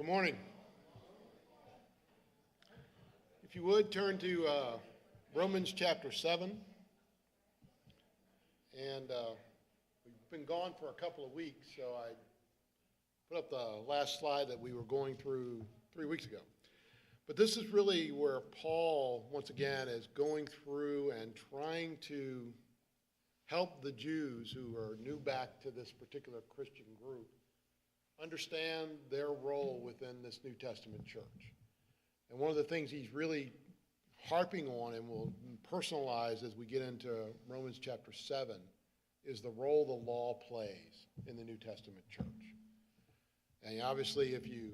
Morning. If you would, turn to Romans chapter 7. And we've been gone for a couple of weeks, so I put up the last slide that we were going through 3 weeks ago. But this is really where Paul, once again, is going through and trying to help the Jews who are new back to this particular Christian group understand their role within this New Testament church. And one of the things he's really harping on and will personalize as we get into Romans chapter 7 is the role the law plays in the New Testament church. And obviously, if you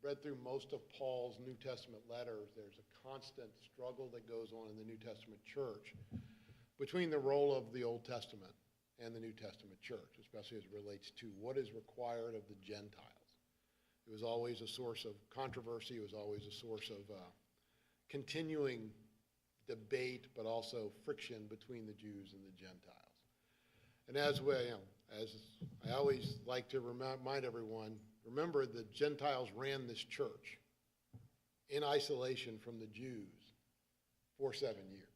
read through most of Paul's New Testament letters, there's a constant struggle that goes on in the New Testament church between the role of the Old Testament and the New Testament church, especially as it relates to what is required of the Gentiles. It was always a source of controversy. It was always a source of continuing debate, but also friction between the Jews and the Gentiles. And as I always like to remind everyone, remember the Gentiles ran this church in isolation from the Jews for 7 years.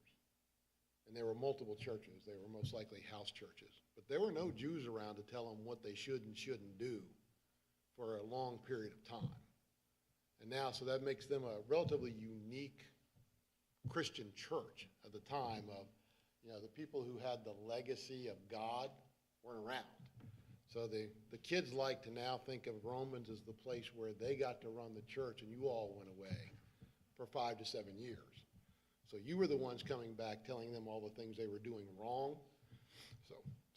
And there were multiple churches. They were most likely house churches. But there were no Jews around to tell them what they should and shouldn't do for a long period of time. And now, so that makes them a relatively unique Christian church at the time of, the people who had the legacy of God weren't around. So the kids like to now think of Romans as the place where they got to run the church and you all went away for 5 to 7 years. So you were the ones coming back telling them all the things they were doing wrong.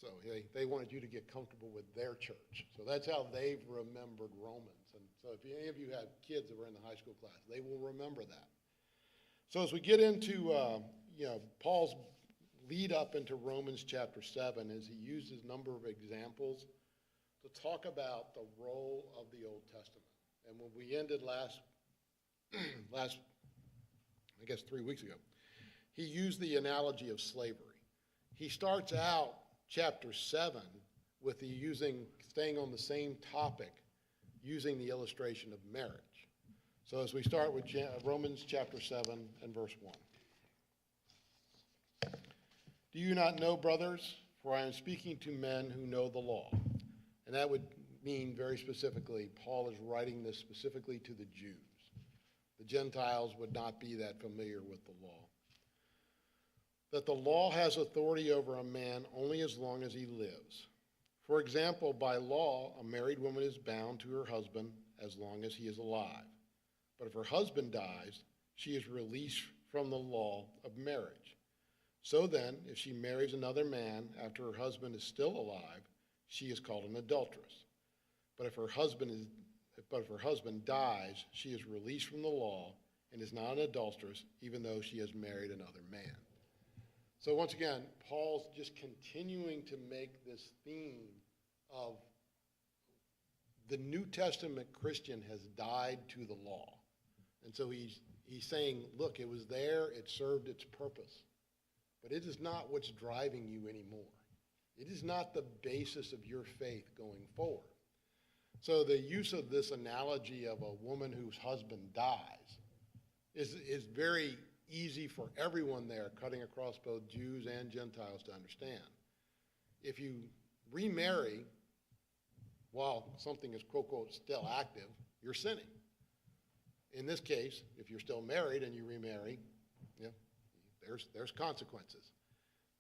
So they wanted you to get comfortable with their church. So that's how they've remembered Romans. And so if any of you have kids that were in the high school class, they will remember that. So as we get into Paul's lead up into Romans chapter 7, as he uses a number of examples to talk about the role of the Old Testament. And when we ended last I guess 3 weeks ago, he used the analogy of slavery. He starts out chapter 7 with staying on the same topic, using the illustration of marriage. So as we start with Romans chapter 7 and verse 1. Do you not know, brothers, for I am speaking to men who know the law. And that would mean very specifically, Paul is writing this specifically to the Jews. The Gentiles would not be that familiar with the law. That the law has authority over a man only as long as he lives. For example, by law, a married woman is bound to her husband as long as he is alive. But if her husband dies, she is released from the law of marriage. So then, if she marries another man after her husband is still alive, she is called an adulteress. But if her husband dies, she is released from the law and is not an adulteress, even though she has married another man. So once again, Paul's just continuing to make this theme of the New Testament Christian has died to the law. And so he's saying, look, it was there, it served its purpose, but it is not what's driving you anymore. It is not the basis of your faith going forward. So the use of this analogy of a woman whose husband dies is very easy for everyone there, cutting across both Jews and Gentiles, to understand. If you remarry while something is, quote, quote, still active, you're sinning. In this case, if you're still married and you remarry, there's consequences.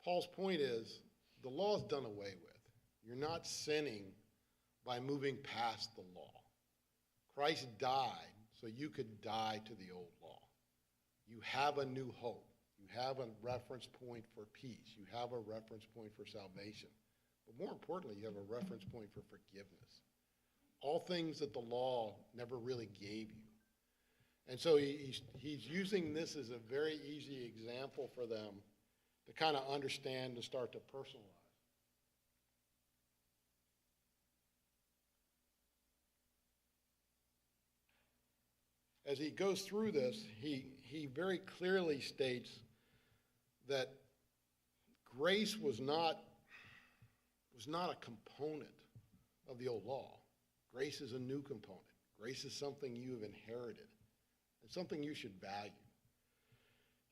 Paul's point is the law is done away with. You're not sinning by moving past the law. Christ died so you could die to the old law. You have a new hope. You have a reference point for peace. You have a reference point for salvation. But more importantly, you have a reference point for forgiveness. All things that the law never really gave you. And so he's using this as a very easy example for them to kind of understand and start to personalize. As he goes through this, he very clearly states that grace was not a component of the old law. Grace is a new component. Grace is something you have inherited and something you should value.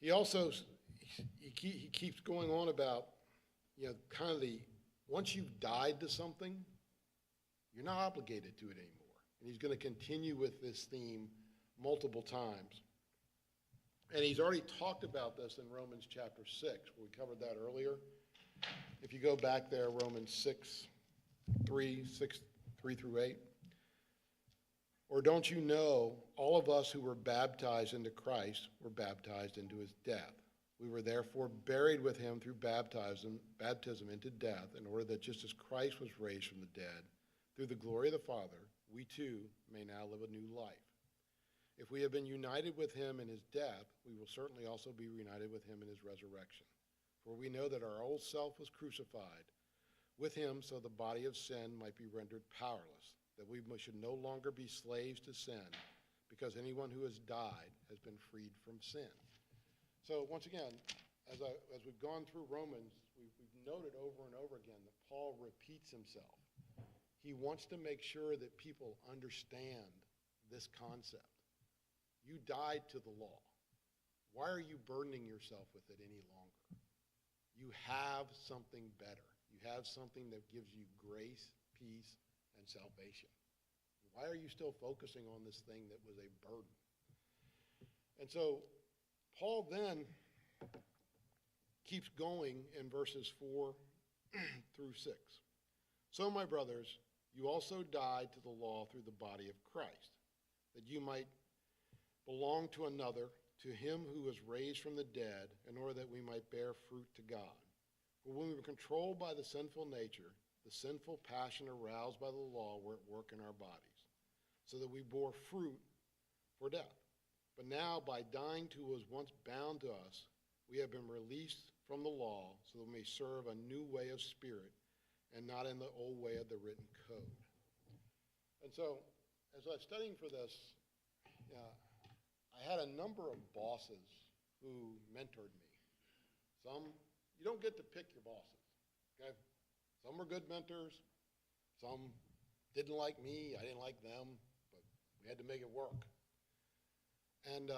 He also, he keeps going on about, kind of once you've died to something, you're not obligated to it anymore. And he's going to continue with this theme multiple times. And he's already talked about this in Romans chapter 6, where we covered that earlier. If you go back there, Romans 3 through 8. Or don't you know, all of us who were baptized into Christ were baptized into his death. We were therefore buried with him through baptism into death, in order that just as Christ was raised from the dead, through the glory of the Father, we too may now live a new life. If we have been united with him in his death, we will certainly also be reunited with him in his resurrection. For we know that our old self was crucified with him so the body of sin might be rendered powerless, that we should no longer be slaves to sin, because anyone who has died has been freed from sin. So once again, as we've gone through Romans, we've noted over and over again that Paul repeats himself. He wants to make sure that people understand this concept. You died to the law. Why are you burdening yourself with it any longer? You have something better. You have something that gives you grace, peace, and salvation. Why are you still focusing on this thing that was a burden? And so Paul then keeps going in verses 4 through 6. So, my brothers, you also died to the law through the body of Christ, that you might belong to another, to him who was raised from the dead, in order that we might bear fruit to God. For when we were controlled by the sinful nature, the sinful passion aroused by the law were at work in our bodies, so that we bore fruit for death. But now, by dying to what was once bound to us, we have been released from the law, so that we may serve a new way of spirit, and not in the old way of the written code. And so, as I was studying for this, I had a number of bosses who mentored me. You don't get to pick your bosses, okay? Some were good mentors, some didn't like me, I didn't like them, but we had to make it work. And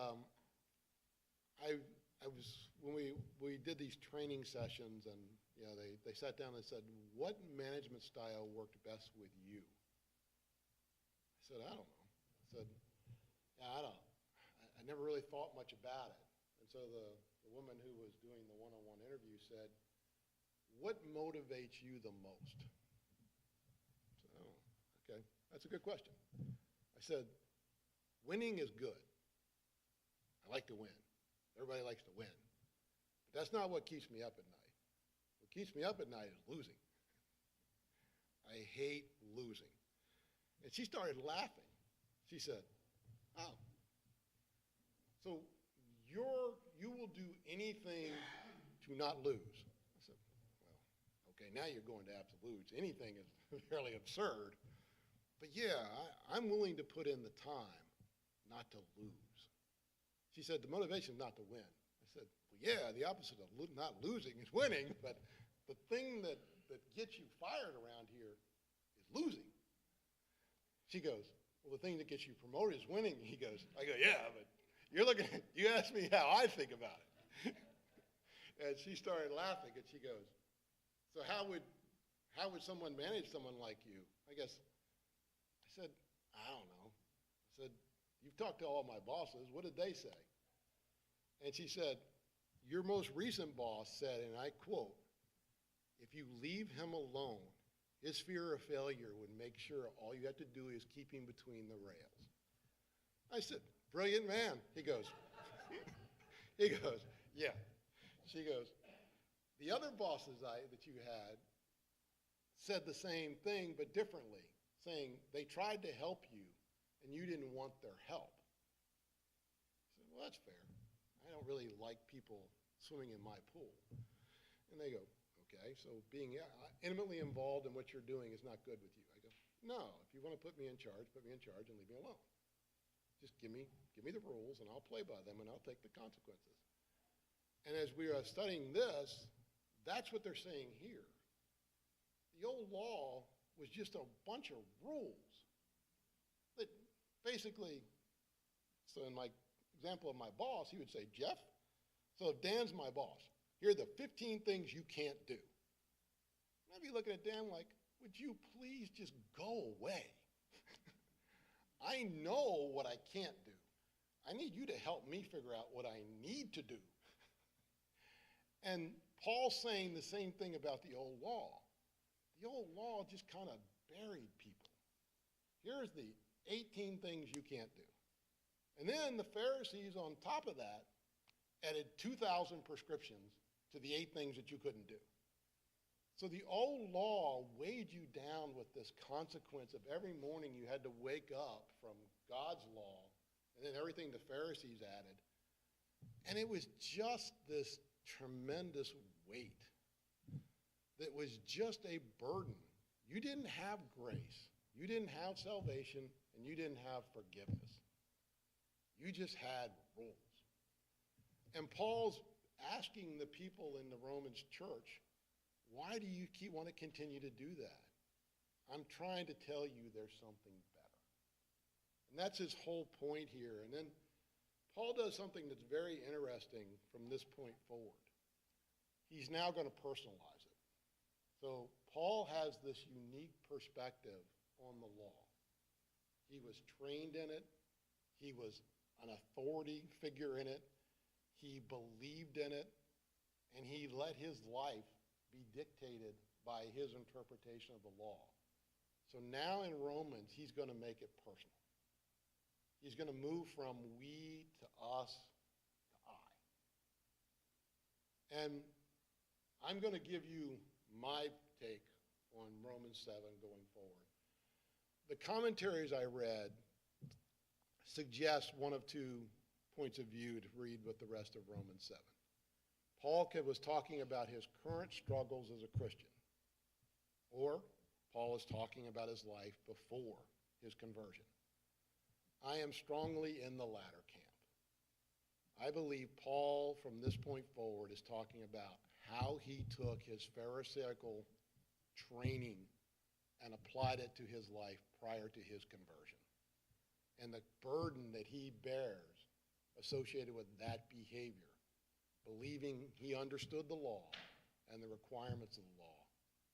when we did these training sessions, and they sat down and said, what management style worked best with you? I said, I don't know. I said, yeah, I never really thought much about it. And so the woman who was doing the one-on-one interview said, what motivates you the most? I said, oh, okay, that's a good question. I said, winning is good. I like to win. Everybody likes to win. But that's not what keeps me up at night. What keeps me up at night is losing. I hate losing. And she started laughing. She said, oh, so you will do anything to not lose. I said, well, okay, now you're going to absolutes. Anything is fairly absurd. But yeah, I'm willing to put in the time not to lose. She said, the motivation is not to win. I said, well, yeah, the opposite of not losing is winning, but the thing that gets you fired around here is losing. She goes, well, the thing that gets you promoted is winning. I go, yeah, but you asked me how I think about it. And she started laughing, and she goes, so how would someone manage someone like you? I said, I don't know. I said, you've talked to all my bosses. What did they say? And she said, your most recent boss said, and I quote, if you leave him alone, his fear of failure would make sure all you have to do is keep him between the rails. I said, brilliant man. He goes, yeah. She goes, the other bosses that you had said the same thing, but differently, saying they tried to help you, and you didn't want their help. I said, well, that's fair. I don't really like people swimming in my pool. And they go, okay, so being intimately involved in what you're doing is not good with you. I go, no, if you want to put me in charge and leave me alone. Just give me the rules, and I'll play by them, and I'll take the consequences. And as we are studying this, that's what they're saying here. The old law was just a bunch of rules that Basically, so in my example of my boss, he would say, Jeff, so if Dan's my boss, here are the 15 things you can't do. And I'd be looking at Dan like, would you please just go away? I know what I can't do. I need you to help me figure out what I need to do. And Paul's saying the same thing about the old law. The old law just kind of buried people. Here's the 18 things you can't do. And then the Pharisees on top of that added 2,000 prescriptions to the 8 things that you couldn't do. So the old law weighed you down with this consequence of every morning you had to wake up from God's law and then everything the Pharisees added. And it was just this tremendous weight that was just a burden. You didn't have grace, you didn't have salvation, and you didn't have forgiveness. You just had rules. And Paul's asking the people in the Romans church, why do you want to continue to do that? I'm trying to tell you there's something better. And that's his whole point here. And then Paul does something that's very interesting from this point forward. He's now going to personalize it. So Paul has this unique perspective on the law. He was trained in it. He was an authority figure in it. He believed in it. And he let his life be dictated by his interpretation of the law. So now in Romans, he's going to make it personal. He's going to move from we to us to I. And I'm going to give you my take on Romans 7 going forward. The commentaries I read suggest one of 2 points of view to read with the rest of Romans 7. Paul was talking about his current struggles as a Christian, or Paul is talking about his life before his conversion. I am strongly in the latter camp. I believe Paul, from this point forward, is talking about how he took his Pharisaical training and applied it to his life prior to his conversion, and the burden that he bears associated with that behavior, believing he understood the law and the requirements of the law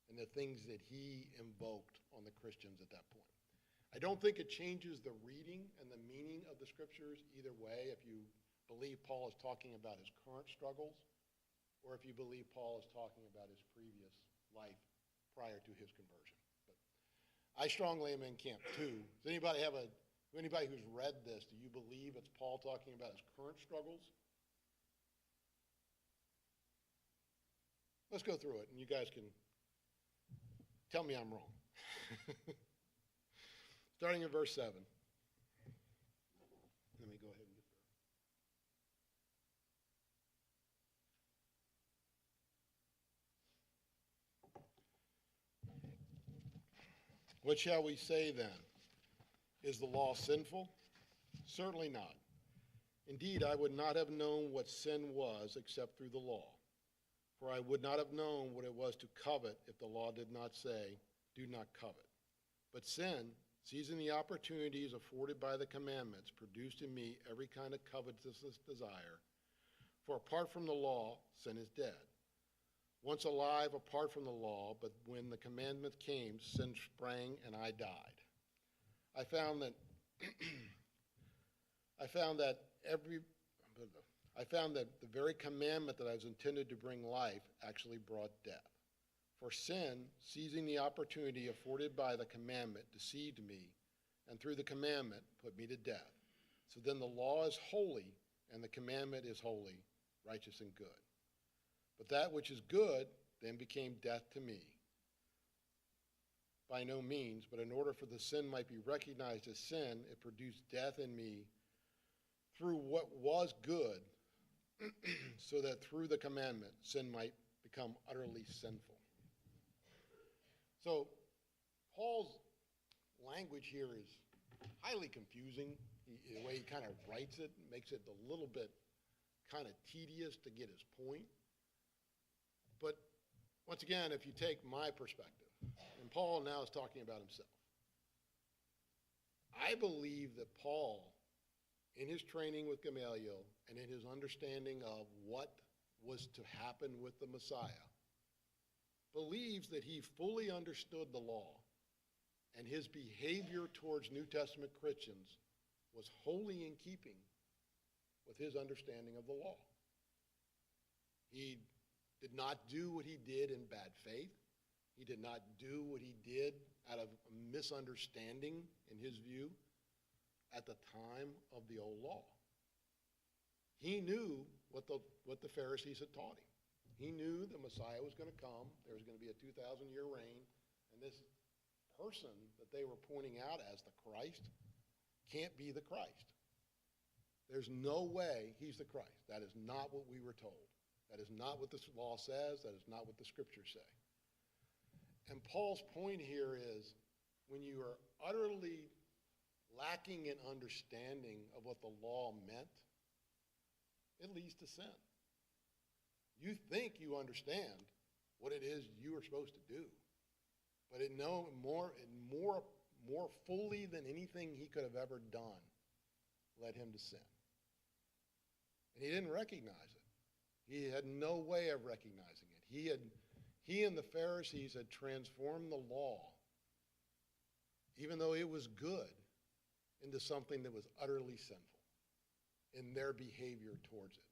and the things that he invoked on the Christians at that point. I don't think it changes the reading and the meaning of the scriptures either way if you believe Paul is talking about his current struggles or if you believe Paul is talking about his previous life prior to his conversion. But I strongly am in camp too. Does anybody who's read this, do you believe it's Paul talking about his current struggles? Let's go through it, and you guys can tell me I'm wrong. Starting in verse 7. Let me go ahead and get there. What shall we say then? Is the law sinful? Certainly not. Indeed, I would not have known what sin was except through the law. For I would not have known what it was to covet if the law did not say, do not covet. But sin, seizing the opportunities afforded by the commandments, produced in me every kind of covetous desire. For apart from the law, sin is dead. Once alive apart from the law, but when the commandment came, sin sprang and I died. I found that the very commandment that I was intended to bring life actually brought death. For sin, seizing the opportunity afforded by the commandment, deceived me, and through the commandment put me to death. So then the law is holy, and the commandment is holy, righteous and good. But that which is good then became death to me. By no means, but in order for the sin might be recognized as sin, it produced death in me through what was good, so that through the commandment, sin might become utterly sinful. So Paul's language here is highly confusing. The way he kind of writes it makes it a little bit kind of tedious to get his point. But once again, if you take my perspective, and Paul now is talking about himself, I believe that Paul, in his training with Gamaliel and in his understanding of what was to happen with the Messiah, believes that he fully understood the law, and his behavior towards New Testament Christians was wholly in keeping with his understanding of the law. He did not do what he did in bad faith. He did not do what he did out of a misunderstanding, in his view, at the time of the old law. He knew what the Pharisees had taught him. He knew the Messiah was going to come. There was going to be a 2,000-year reign, and this person that they were pointing out as the Christ can't be the Christ. There's no way he's the Christ. That is not what we were told. That is not what the law says. That is not what the scriptures say. And Paul's point here is, when you are utterly lacking in understanding of what the law meant, it leads to sin. You think you understand what it is you are supposed to do, but it more fully than anything he could have ever done led him to sin. And he didn't recognize it. He had no way of recognizing it. He and the Pharisees had transformed the law, even though it was good, into something that was utterly sinful in their behavior towards it.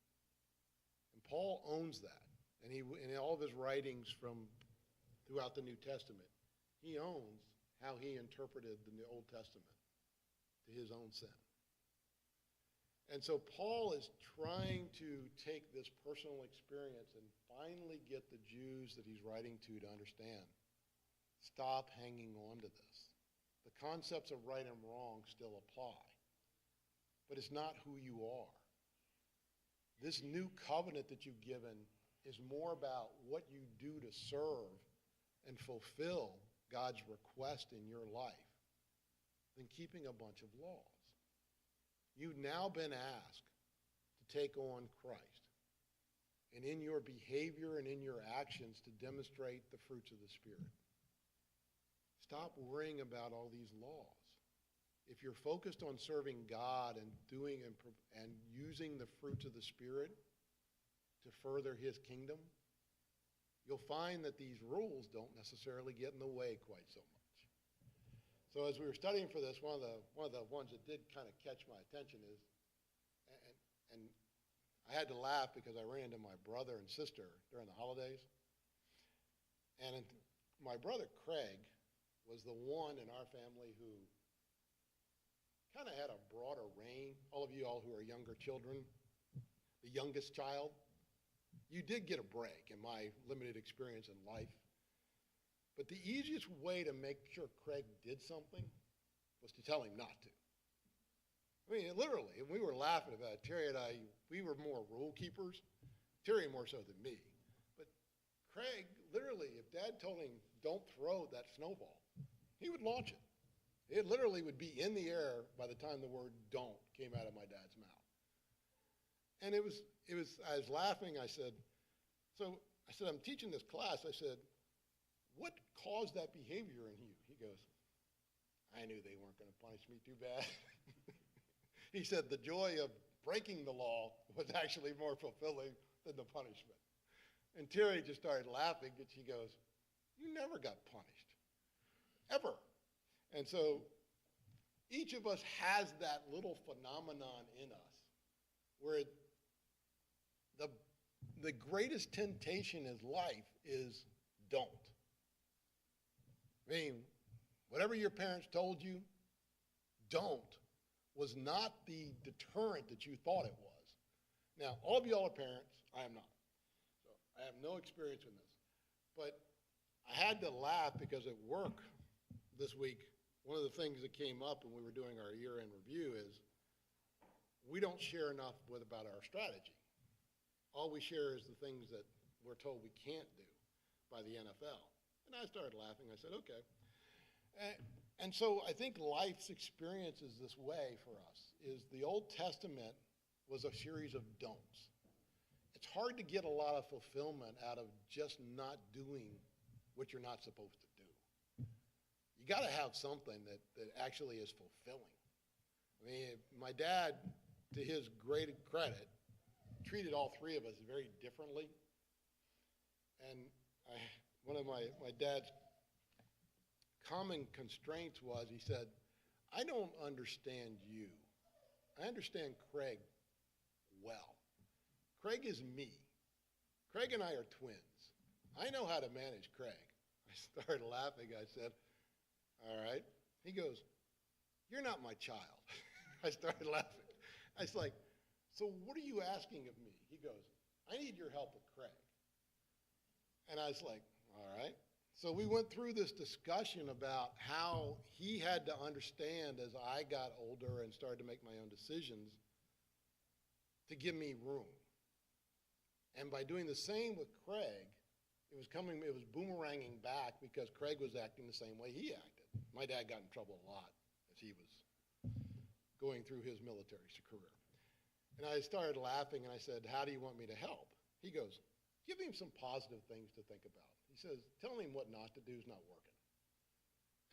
And Paul owns that. And in all of his writings throughout the New Testament, he owns how he interpreted the Old Testament to his own sin. And so Paul is trying to take this personal experience and finally get the Jews that he's writing to understand. Stop hanging on to this. The concepts of right and wrong still apply, but it's not who you are. This new covenant that you've given is more about what you do to serve and fulfill God's request in your life than keeping a bunch of laws. You've now been asked to take on Christ, and in your behavior and in your actions to demonstrate the fruits of the Spirit. Stop worrying about all these laws. If you're focused on serving God and doing and using the fruits of the Spirit to further his kingdom, you'll find that these rules don't necessarily get in the way quite so much. So as we were studying for this, one of the ones that did kind of catch my attention is, and I had to laugh because I ran into my brother and sister during the holidays. And my brother Craig was the one in our family who kind of had a broader reign. All of you who are younger children, the youngest child, you did get a break in my limited experience in life. But the easiest way to make sure Craig did something was to tell him not to. I mean, literally, and we were laughing about it. Terry and I, we were more rule keepers. Terry more so than me. But Craig, literally, if Dad told him, don't throw that snowball, he would launch it. It literally would be in the air by the time the word don't came out of my dad's mouth. And I was laughing. I said, I'm teaching this class. I said, what caused that behavior in you? He goes, I knew they weren't going to punish me too bad. He said the joy of breaking the law was actually more fulfilling than the punishment. And Terry just started laughing, and she goes, you never got punished, ever. And so each of us has that little phenomenon in us where the greatest temptation in life is don't. I mean, whatever your parents told you, don't, was not the deterrent that you thought it was. Now, all of y'all are parents. I am not. So I have no experience in this. But I had to laugh because at work this week, one of the things that came up when we were doing our year-end review is we don't share enough about our strategy. All we share is the things that we're told we can't do by the NFL. And I started laughing. I said, okay. And so I think life's experience is this way for us, is the Old Testament was a series of don'ts. It's hard to get a lot of fulfillment out of just not doing what you're not supposed to do. you got to have something that actually is fulfilling. I mean, my dad, to his great credit, treated all three of us very differently. And one of my dad's common constraints was, he said, I don't understand you. I understand Craig well. Craig is me. Craig and I are twins. I know how to manage Craig. I started laughing. I said, all right. He goes, you're not my child. I started laughing. I was like, so what are you asking of me? He goes, I need your help with Craig. And I was like, all right. So we went through this discussion about how he had to understand as I got older and started to make my own decisions to give me room. And by doing the same with Craig, it was boomeranging back because Craig was acting the same way he acted. My dad got in trouble a lot as he was going through his military career. And I started laughing and I said, how do you want me to help? He goes, give him some positive things to think about. He says, tell him what not to do is not working.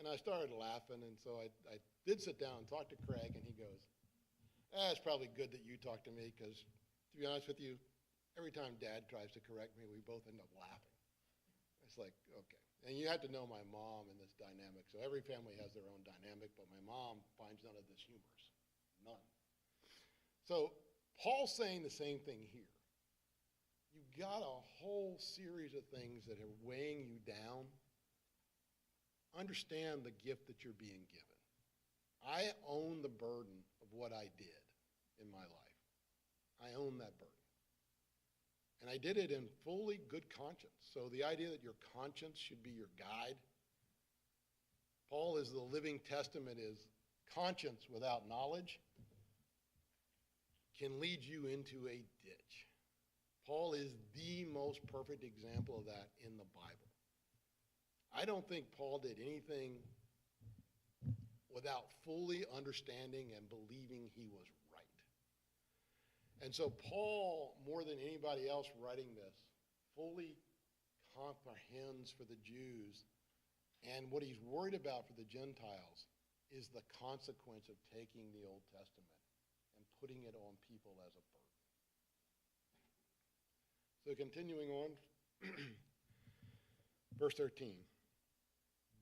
And I started laughing, and so I did sit down and talk to Craig, and he goes, it's probably good that you talk to me because, to be honest with you, every time Dad tries to correct me, we both end up laughing. It's like, okay. And you have to know my mom in this dynamic. So every family has their own dynamic, but my mom finds none of this humorous. None. So Paul's saying the same thing here. You've got a whole series of things that are weighing you down. Understand the gift that you're being given. I own the burden of what I did in my life. I own that burden. And I did it in fully good conscience. So the idea that your conscience should be your guide. Paul is the living testament is conscience without knowledge can lead you into a ditch. Paul is the most perfect example of that in the Bible. I don't think Paul did anything without fully understanding and believing he was right. And so Paul, more than anybody else writing this, fully comprehends for the Jews, and what he's worried about for the Gentiles is the consequence of taking the Old Testament and putting it on people as a burden. So continuing on, verse 13.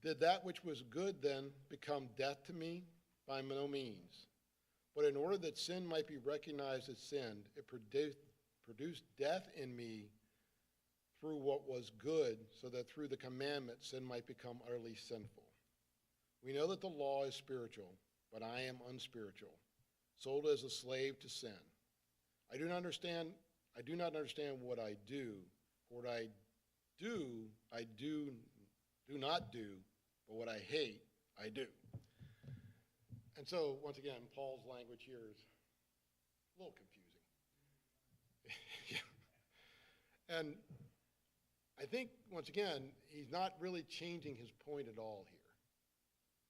Did that which was good then become death to me? By no means. But in order that sin might be recognized as sin, it produced death in me through what was good, so that through the commandment sin might become utterly sinful. We know that the law is spiritual, but I am unspiritual, sold as a slave to sin. I do not understand what I do. For what I do not do, but what I hate, I do. And so, once again, Paul's language here is a little confusing. Yeah. And I think, once again, he's not really changing his point at all here.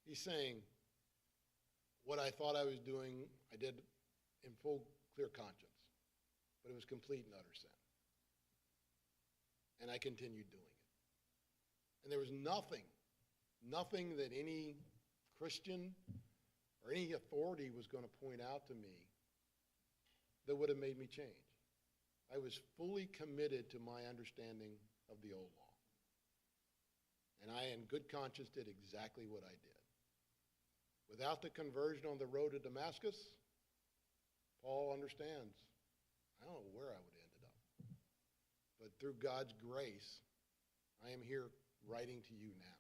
He's saying, what I thought I was doing, I did in full, clear conscience. But it was complete and utter sin. And I continued doing it. And there was nothing that any Christian or any authority was going to point out to me that would have made me change. I was fully committed to my understanding of the old law. And I, in good conscience, did exactly what I did. Without the conversion on the road to Damascus, Paul understands, I don't know where I would have ended up. But through God's grace, I am here writing to you now.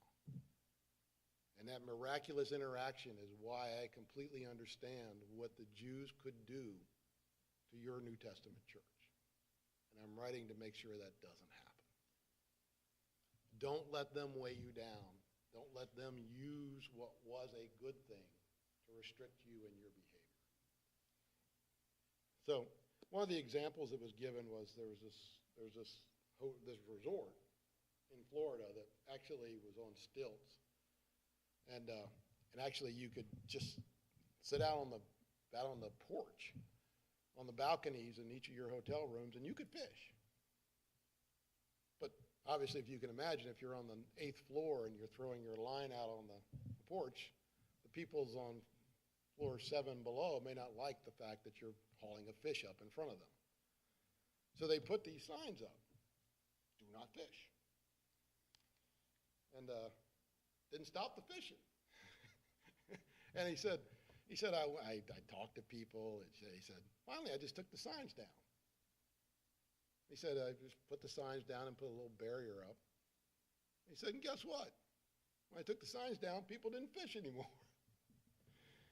And that miraculous interaction is why I completely understand what the Jews could do to your New Testament church. And I'm writing to make sure that doesn't happen. Don't let them weigh you down. Don't let them use what was a good thing to restrict you in your behavior. So one of the examples that was given was there was this resort in Florida that actually was on stilts. And actually you could just sit out on the porch, on the balconies in each of your hotel rooms, and you could fish. But obviously, if you can imagine, if you're on the 8th floor and you're throwing your line out on the porch, the people's on floor 7 below may not like the fact that you're hauling a fish up in front of them. So they put these signs up, do not fish. And didn't stop the fishing. And he said, I talked to people, and he said, finally, I just took the signs down. He said, I just put the signs down and put a little barrier up. He said, and guess what? When I took the signs down, people didn't fish anymore.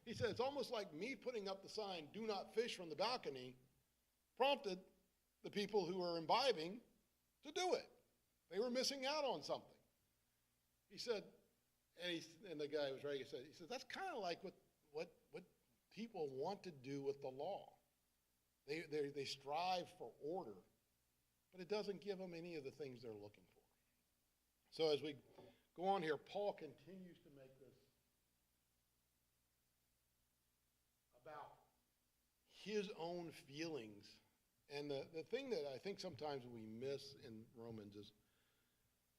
He said, it's almost like me putting up the sign, do not fish from the balcony, prompted the people who were imbibing to do it. They were missing out on something. He said, and the guy who was right, he said, that's kind of like what people want to do with the law. They strive for order, but it doesn't give them any of the things they're looking for. So as we go on here, Paul continues to make this about his own feelings. And the thing that I think sometimes we miss in Romans is,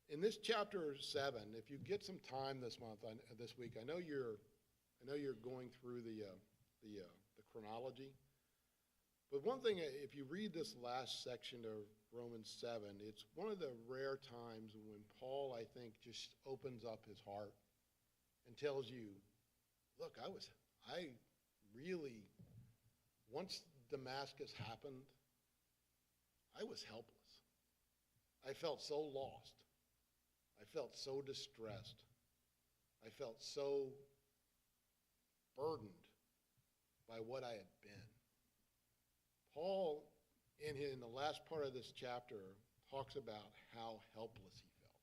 in this chapter 7, if you get some time this week, I know you're going through the chronology. But one thing, if you read this last section of Romans 7, it's one of the rare times when Paul, I think, just opens up his heart and tells you, look, I really, once Damascus happened, I was helpless. I felt so lost. I felt so distressed. I felt so burdened by what I had been. Paul, in the last part of this chapter, talks about how helpless he felt.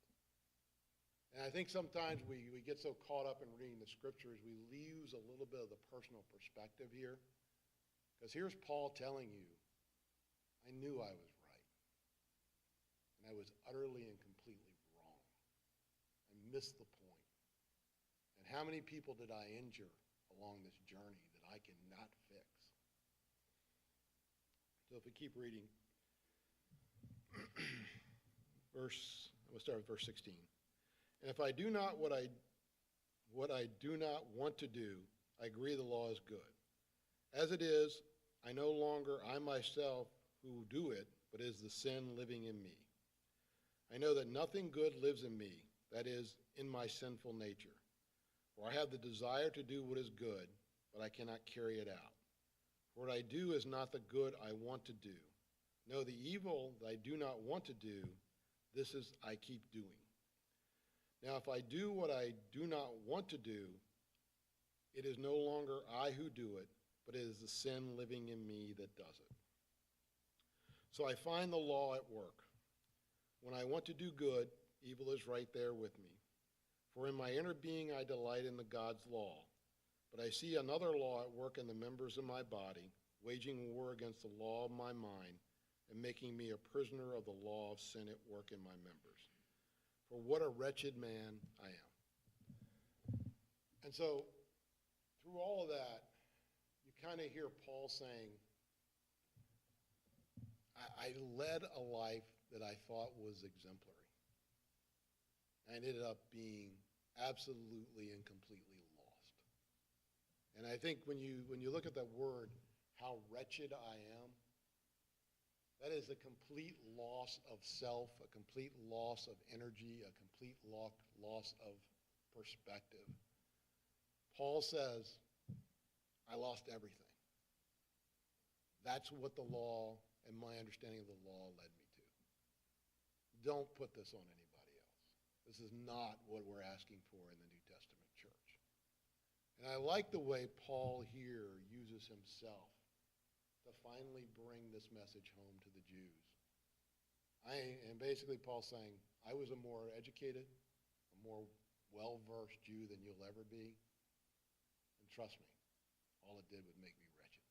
And I think sometimes we get so caught up in reading the scriptures, we lose a little bit of the personal perspective here. Because here's Paul telling you, I knew I was right. And I was utterly and completely wrong. I missed the point. And how many people did I injure along this journey that I cannot fix? So if we keep reading, I'm going to start with verse 16. And if I do not what I do not want to do, I agree the law is good. As it is, I no longer I myself who do it, but it is the sin living in me. I know that nothing good lives in me, that is, in my sinful nature. For I have the desire to do what is good, but I cannot carry it out. For what I do is not the good I want to do. No, the evil that I do not want to do, this is I keep doing. Now, if I do what I do not want to do, it is no longer I who do it, but it is the sin living in me that does it. So I find the law at work. When I want to do good, evil is right there with me. For in my inner being I delight in the God's law. But I see another law at work in the members of my body, waging war against the law of my mind and making me a prisoner of the law of sin at work in my members. For what a wretched man I am. And so through all of that, you kind of hear Paul saying, I led a life that I thought was exemplary. I ended up being absolutely and completely lost. And I think when you look at that word, how wretched I am, that is a complete loss of self, a complete loss of energy, a complete loss of perspective. Paul says, I lost everything. That's what the law and my understanding of the law led me to. Don't put this on anybody else. This is not what we're asking for in the New Testament church. And I like the way Paul here uses himself to finally bring this message home to the Jews. And basically Paul's saying, I was a more educated, a more well-versed Jew than you'll ever be. And trust me, all it did was make me wretched.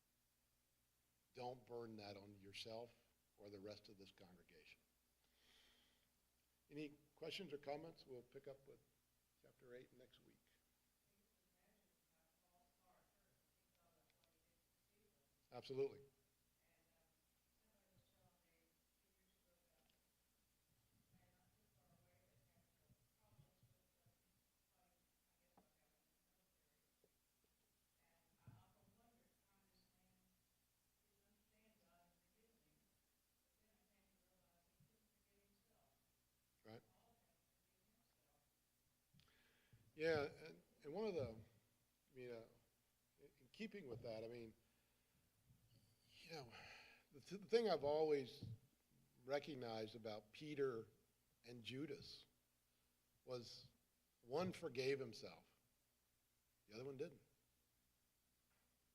Don't burden that on yourself or the rest of this congregation. Any questions or comments? We'll pick up with chapter 8 next week. Absolutely. Yeah, and one of the, in keeping with that, the thing I've always recognized about Peter and Judas was one forgave himself, the other one didn't.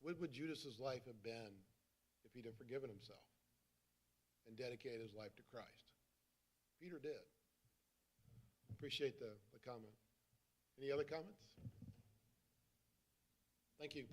What would Judas's life have been if he'd have forgiven himself and dedicated his life to Christ? Peter did. Appreciate the comment. Any other comments? Thank you.